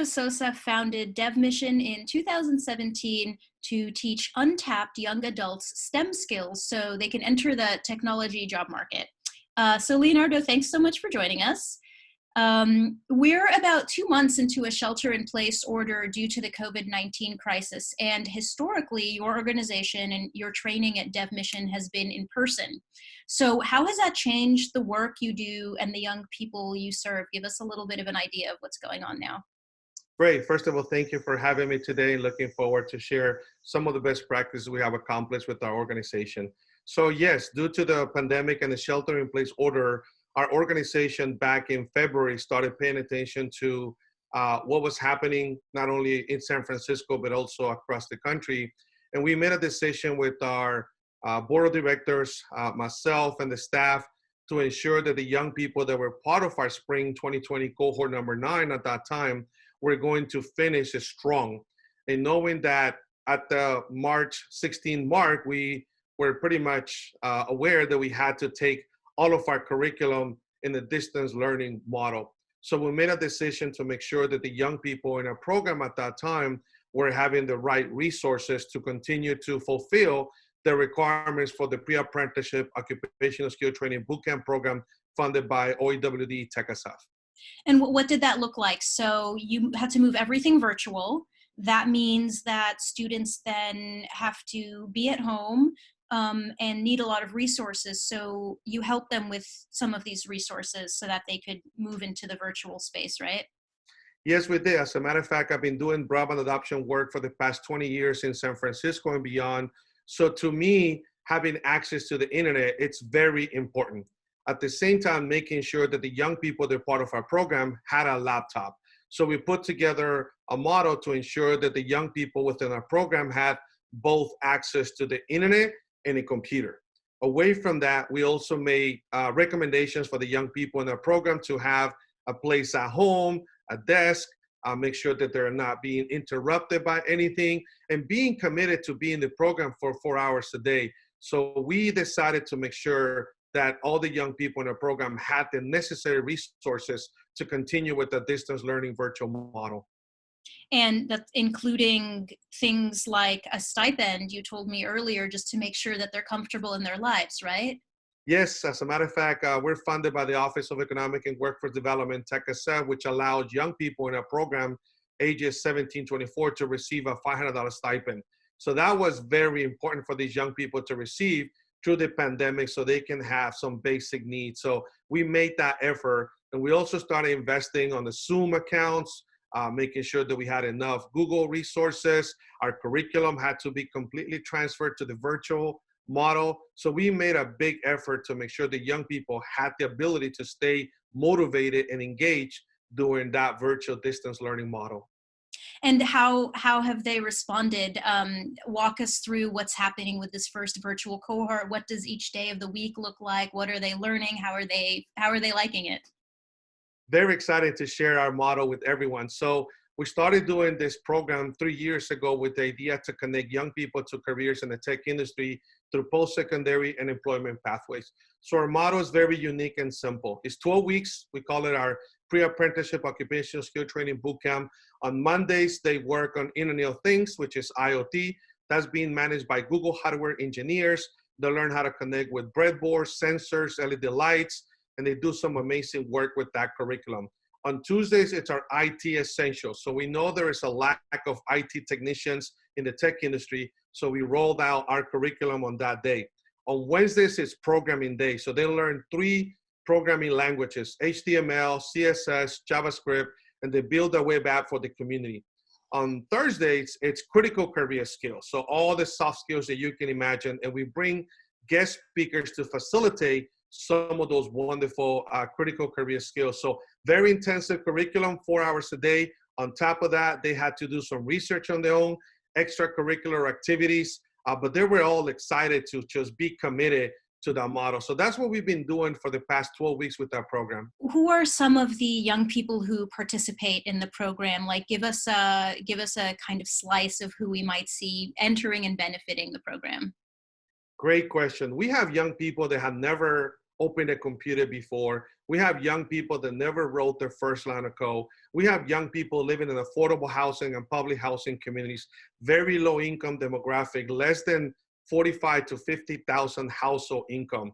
Sosa founded DevMission in 2017 to teach untapped young adults STEM skills so they can enter the technology job market. So Leonardo, thanks so much for joining us. We're about 2 months into a shelter-in-place order due to the COVID-19 crisis, and historically, your organization and your training at DevMission has been in person. So how has that changed the work you do and the young people you serve? Give us a little bit of an idea of what's going on now. Great. First of all, thank you for having me today. Looking forward to share some of the best practices we have accomplished with our organization. So yes, due to the pandemic and the shelter-in-place order, our organization back in February started paying attention to what was happening not only in San Francisco, but also across the country. And we made a decision with our board of directors, myself and the staff, to ensure that the young people that were part of our spring 2020 cohort number 9 at that time were going to finish strong. And knowing that at the March 16 mark, we were pretty much aware that we had to take all of our curriculum in the distance learning model. So we made a decision to make sure that the young people in our program at that time were having the right resources to continue to fulfill the requirements for the Pre-Apprenticeship Occupational Skill Training Bootcamp program funded by OEWD TechSF. And what did that look like? So you had to move everything virtual. That means that students then have to be at home and need a lot of resources. So you help them with some of these resources so that they could move into the virtual space, right? Yes, we did. As a matter of fact, I've been doing broadband adoption work for the past 20 years in San Francisco and beyond. So to me, having access to the internet, it's very important. At the same time, making sure that the young people that are part of our program had a laptop. So we put together a model to ensure that the young people within our program had both access to the internet and a computer. Away from that, we also made recommendations for the young people in our program to have a place at home, a desk, make sure that they're not being interrupted by anything, and being committed to be in the program for 4 hours a day. So we decided to make sure that all the young people in our program had the necessary resources to continue with the distance learning virtual model. And that's including things like a stipend, you told me earlier, just to make sure that they're comfortable in their lives, right? Yes, as a matter of fact, we're funded by the Office of Economic and Workforce Development, TechSF, which allows young people in our program, ages 17 to 24, to receive a $500 stipend. So that was very important for these young people to receive through the pandemic so they can have some basic needs. So we made that effort. And we also started investing on the Zoom accounts, making sure that we had enough Google resources. Our curriculum had to be completely transferred to the virtual model. So we made a big effort to make sure that young people had the ability to stay motivated and engaged during that virtual distance learning model. And how have they responded? Walk us through what's happening with this first virtual cohort. What does each day of the week look like? What are they learning? How are they liking it? Very excited to share our model with everyone. So we started doing this program 3 years ago with the idea to connect young people to careers in the tech industry through post-secondary and employment pathways. So our model is very unique and simple. It's 12 weeks. We call it our Pre-Apprenticeship Occupational Skill Training Bootcamp. On Mondays, they work on Internet of Things, which is IoT. That's being managed by Google hardware engineers. They learn how to connect with breadboards, sensors, LED lights, and they do some amazing work with that curriculum. On Tuesdays, it's our IT Essentials. So we know there is a lack of IT technicians in the tech industry, so we rolled out our curriculum on that day. On Wednesdays, it's Programming Day. So they learn 3 programming languages, HTML, CSS, JavaScript, and they build a web app for the community. On Thursdays, it's Critical Career Skills. So all the soft skills that you can imagine, and we bring guest speakers to facilitate some of those wonderful critical career skills. So very intensive curriculum, 4 hours a day. On top of that, they had to do some research on their own, extracurricular activities, but they were all excited to just be committed to that model. So that's what we've been doing for the past 12 weeks with our program. Who are some of the young people who participate in the program? Like give us a kind of slice of who we might see entering and benefiting the program. Great question. We have young people that have never opened a computer before. We have young people that never wrote their first line of code. We have young people living in affordable housing and public housing communities, very low income demographic, less than 45 to 50,000 household income.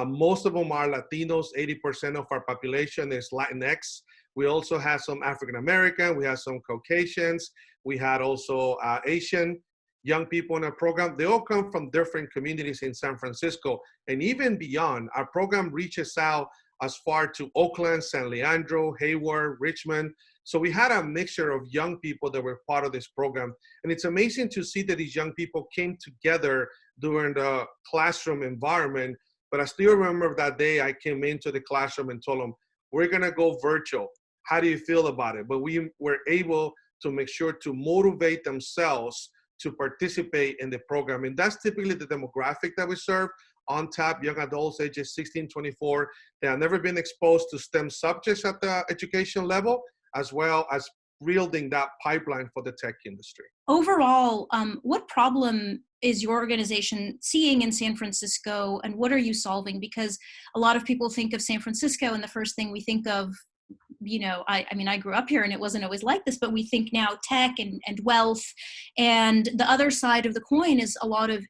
Most of them are Latinos. 80% of our population is Latinx. We also have some African American, we have some Caucasians, we had also Asian young people in our program. They all come from different communities in San Francisco and even beyond. Our program reaches out as far to Oakland, San Leandro, Hayward, Richmond. So we had a mixture of young people that were part of this program. And it's amazing to see that these young people came together during the classroom environment. But I still remember that day I came into the classroom and told them, we're gonna go virtual. How do you feel about it? But we were able to make sure to motivate themselves to participate in the program. And that's typically the demographic that we serve. Untapped young adults ages 16, 24. They have never been exposed to STEM subjects at the education level, as well as building that pipeline for the tech industry. Overall, what problem is your organization seeing in San Francisco, and what are you solving? Because a lot of people think of San Francisco, and the first thing we think of, I mean, I grew up here and it wasn't always like this, but we think now tech and wealth. And the other side of the coin is a lot of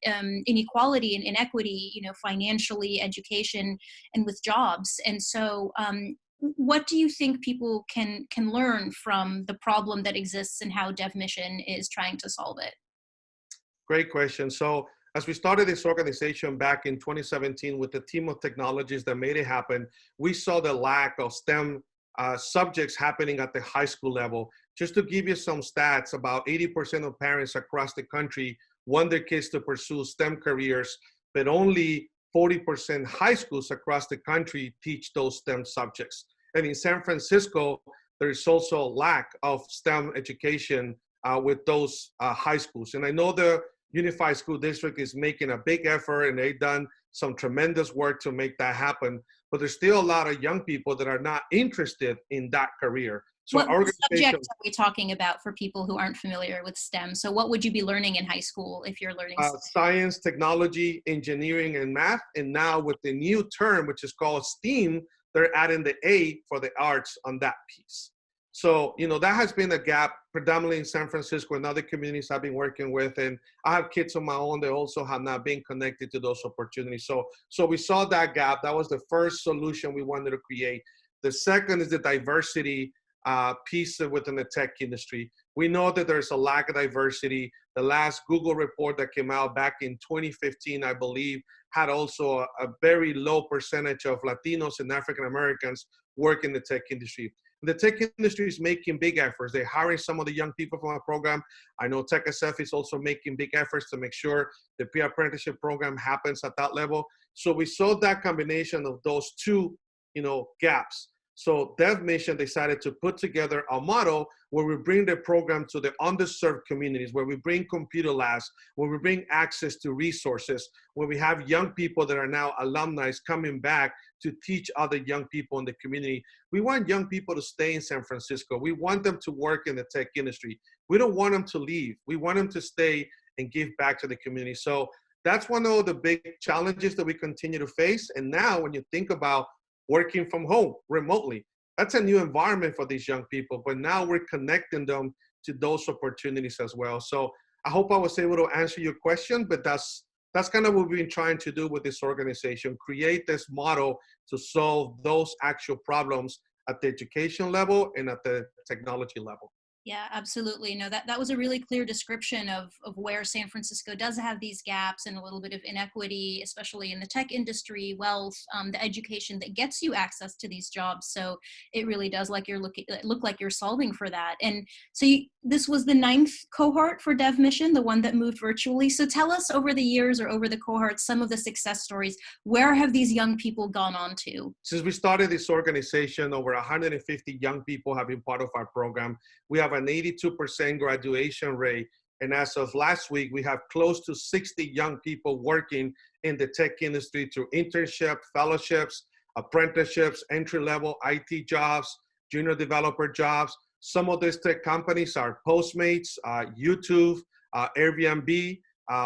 inequality and inequity, financially, education, and with jobs. And so what do you think people can learn from the problem that exists and how DevMission is trying to solve it? Great question. So as we started this organization back in 2017 with a team of technologists that made it happen, we saw the lack of STEM subjects happening at the high school level. Just to give you some stats, about 80% of parents across the country want their kids to pursue STEM careers, but only 40% high schools across the country teach those STEM subjects. And in San Francisco, there is also a lack of STEM education with those high schools. And I know the Unified School District is making a big effort, and they've done some tremendous work to make that happen. But there's still a lot of young people that are not interested in that career. So what subjects are we talking about for people who aren't familiar with STEM? So what would you be learning in high school if you're learning science, technology, engineering, and math. And now with the new term, which is called STEAM, they're adding the A for the arts on that piece. So, that has been a gap predominantly in San Francisco and other communities I've been working with. And I have kids of my own that also have not been connected to those opportunities. So we saw that gap. That was the first solution we wanted to create. The second is the diversity piece within the tech industry. We know that there's a lack of diversity. The last Google report that came out back in 2015, I believe, had also a very low percentage of Latinos and African Americans work in the tech industry. The tech industry is making big efforts. They're hiring some of the young people from our program. I know TechSF is also making big efforts to make sure the Pre-Apprenticeship program happens at that level. So we saw that combination of those two, gaps. So DevMission decided to put together a model where we bring the program to the underserved communities, where we bring computer labs, where we bring access to resources, where we have young people that are now alumni coming back to teach other young people in the community. We want young people to stay in San Francisco. We want them to work in the tech industry. We don't want them to leave. We want them to stay and give back to the community. So that's one of the big challenges that we continue to face. And now when you think about working from home remotely, that's a new environment for these young people, but now we're connecting them to those opportunities as well. So I hope I was able to answer your question, but that's kind of what we've been trying to do with this organization, create this model to solve those actual problems at the education level and at the technology level. Yeah, absolutely. No, that was a really clear description of where San Francisco does have these gaps and a little bit of inequity, especially in the tech industry, wealth, the education that gets you access to these jobs. So it really does look like you're solving for that. And so this was the 9th cohort for DevMission, the one that moved virtually. So tell us over the years or over the cohorts, some of the success stories. Where have these young people gone on to? Since we started this organization, over 150 young people have been part of our program. We have an 82% graduation rate. And as of last week, we have close to 60 young people working in the tech industry through internship, fellowships, apprenticeships, entry-level IT jobs, junior developer jobs. Some of these tech companies are Postmates, YouTube, Airbnb,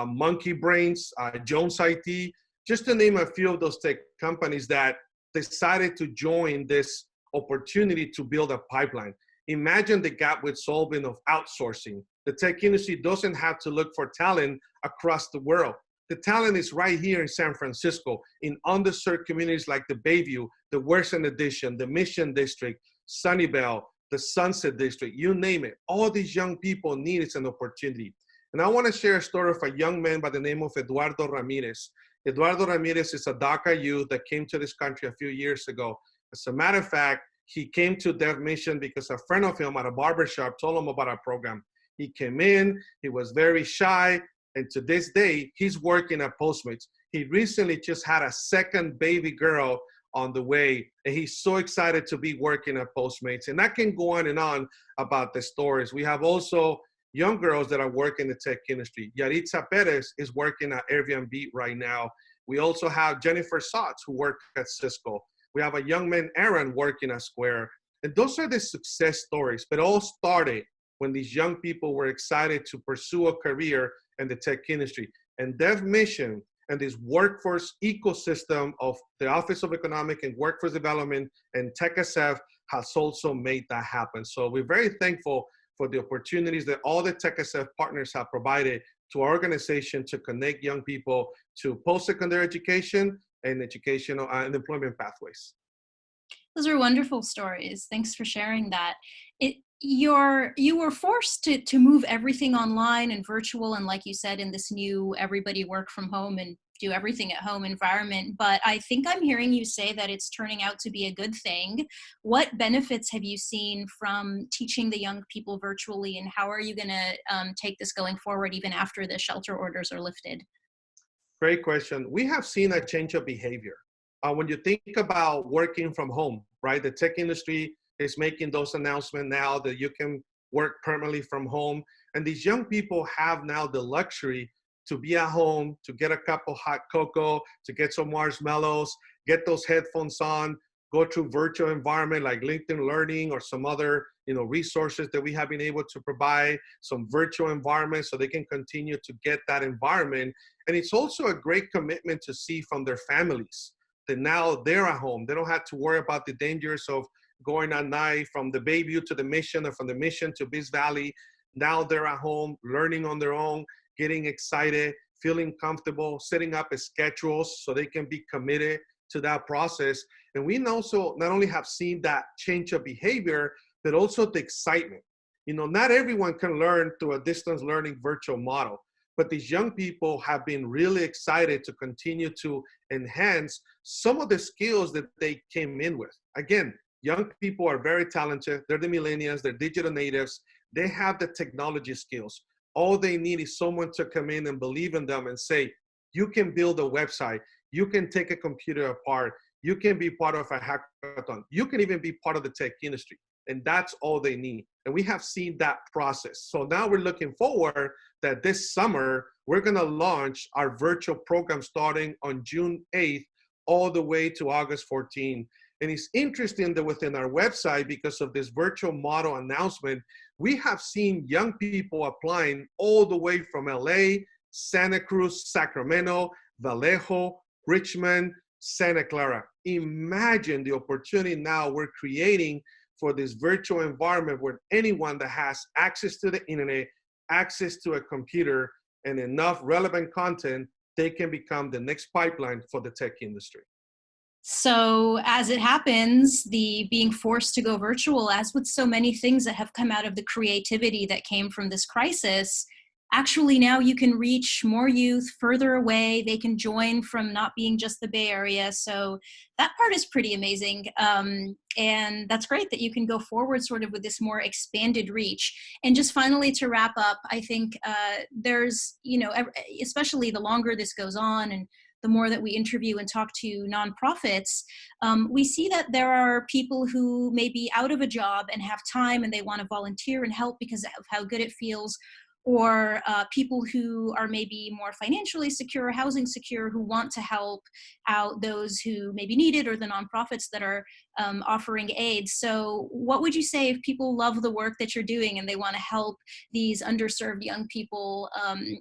Monkey Brains, Jones IT. just to name a few of those tech companies that decided to join this opportunity to build a pipeline. Imagine the gap with solving of outsourcing. The tech industry doesn't have to look for talent across the world. The talent is right here in San Francisco, in underserved communities like the Bayview, the West End Addition, the Mission District, Sunnyvale, the Sunset District, you name it. All these young people need is an opportunity. And I want to share a story of a young man by the name of Eduardo Ramirez. Eduardo Ramirez is a DACA youth that came to this country a few years ago. As a matter of fact, he came to Dev Mission because a friend of him at a barbershop told him about our program. He came in, he was very shy, and to this day, he's working at Postmates. He recently just had a second baby girl on the way, and he's so excited to be working at Postmates. And I can go on and on about the stories. We have also young girls that are working in the tech industry. Yaritza Perez is working at Airbnb right now. We also have Jennifer Sotz, who worked at Cisco. We have a young man, Aaron, working at Square. And those are the success stories, but it all started when these young people were excited to pursue a career in the tech industry. And Dev Mission and this workforce ecosystem of the Office of Economic and Workforce Development and TechSF has also made that happen. So we're very thankful for the opportunities that all the TechSF partners have provided to our organization to connect young people to post-secondary education and educational and employment pathways. Those are wonderful stories. Thanks for sharing that. You were forced to move everything online and virtual, and like you said, in this new everybody work from home and do everything at home environment. But I think I'm hearing you say that it's turning out to be a good thing. What benefits have you seen from teaching the young people virtually, and how are you going to take this going forward even after the shelter orders are lifted? Great question. We have seen a change of behavior. When you think about working from home, right? The tech industry is making those announcements now that you can work permanently from home. And these young people have now the luxury to be at home, to get a cup of hot cocoa, to get some marshmallows, get those headphones on, go through virtual environment like LinkedIn Learning or some other resources that we have been able to provide, some virtual environments so they can continue to get that environment. And it's also a great commitment to see from their families that now they're at home. They don't have to worry about the dangers of going at night from the Bayview to the Mission or from the Mission to Beast Valley. Now they're at home, learning on their own, getting excited, feeling comfortable, setting up schedules so they can be committed to that process. And we also not only have seen that change of behavior, but also the excitement. Not everyone can learn through a distance learning virtual model, but these young people have been really excited to continue to enhance some of the skills that they came in with. Again, young people are very talented. They're the millennials, they're digital natives. They have the technology skills. All they need is someone to come in and believe in them and say, you can build a website, you can take a computer apart, you can be part of a hackathon, you can even be part of the tech industry. And that's all they need. And we have seen that process. So now we're looking forward that this summer, we're gonna launch our virtual program starting on June 8th, all the way to August 14th. And it's interesting that within our website, because of this virtual model announcement, we have seen young people applying all the way from LA, Santa Cruz, Sacramento, Vallejo, Richmond, Santa Clara. Imagine the opportunity now we're creating for this virtual environment where anyone that has access to the internet, access to a computer, and enough relevant content, they can become the next pipeline for the tech industry. So as it happens, the being forced to go virtual, as with so many things that have come out of the creativity that came from this crisis, actually now you can reach more youth further away. They can join from not being just the Bay Area. So that part is pretty amazing. And that's great that you can go forward sort of with this more expanded reach. And just finally to wrap up, I think there's, especially the longer this goes on and the more that we interview and talk to nonprofits, we see that there are people who may be out of a job and have time and they want to volunteer and help because of how good it feels. or people who are maybe more financially secure, housing secure, who want to help out those who maybe need it, or the nonprofits that are offering aid. So what would you say if people love the work that you're doing and they want to help these underserved young people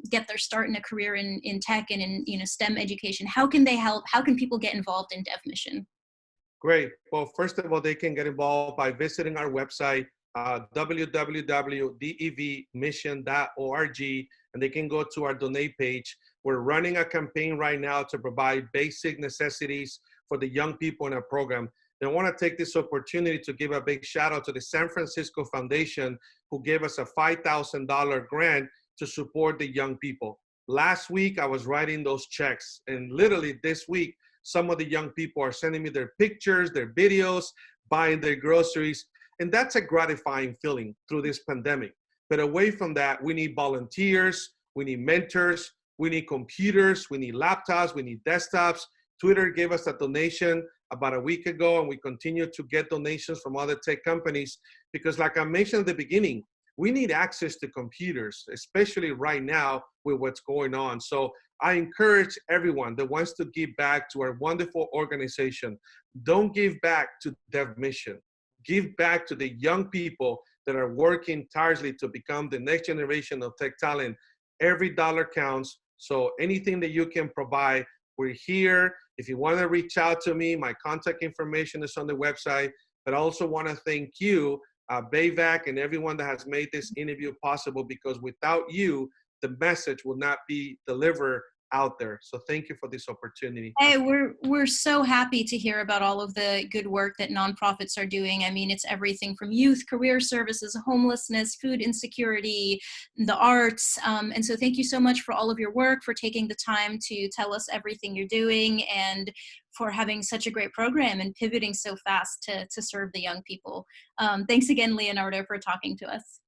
get their start in a career in tech and in STEM education? How can they help? How can people get involved in DevMission? Great. Well, first of all, they can get involved by visiting our website, www.devmission.org, and they can go to our donate page. We're running a campaign right now to provide basic necessities for the young people in our program. And I want to take this opportunity to give a big shout out to the San Francisco Foundation, who gave us a $5,000 grant to support the young people. Last week, I was writing those checks, and literally this week, some of the young people are sending me their pictures, their videos, buying their groceries. And that's a gratifying feeling through this pandemic. But away from that, we need volunteers, we need mentors, we need computers, we need laptops, we need desktops. Twitter gave us a donation about a week ago, and we continue to get donations from other tech companies because, like I mentioned at the beginning, we need access to computers, especially right now with what's going on. So I encourage everyone that wants to give back to our wonderful organization. Don't give back to DevMission. Give back to the young people that are working tirelessly to become the next generation of tech talent. Every dollar counts. So anything that you can provide, we're here. If you want to reach out to me, my contact information is on the website. But I also want to thank you, Bayvac, and everyone that has made this interview possible, because without you, the message will not be delivered out there. So thank you for this opportunity. Hey, we're so happy to hear about all of the good work that nonprofits are doing. I mean, it's everything from youth, career services, homelessness, food insecurity, the arts. And so thank you so much for all of your work, for taking the time to tell us everything you're doing, and for having such a great program and pivoting so fast to serve the young people. Thanks again, Leonardo, for talking to us.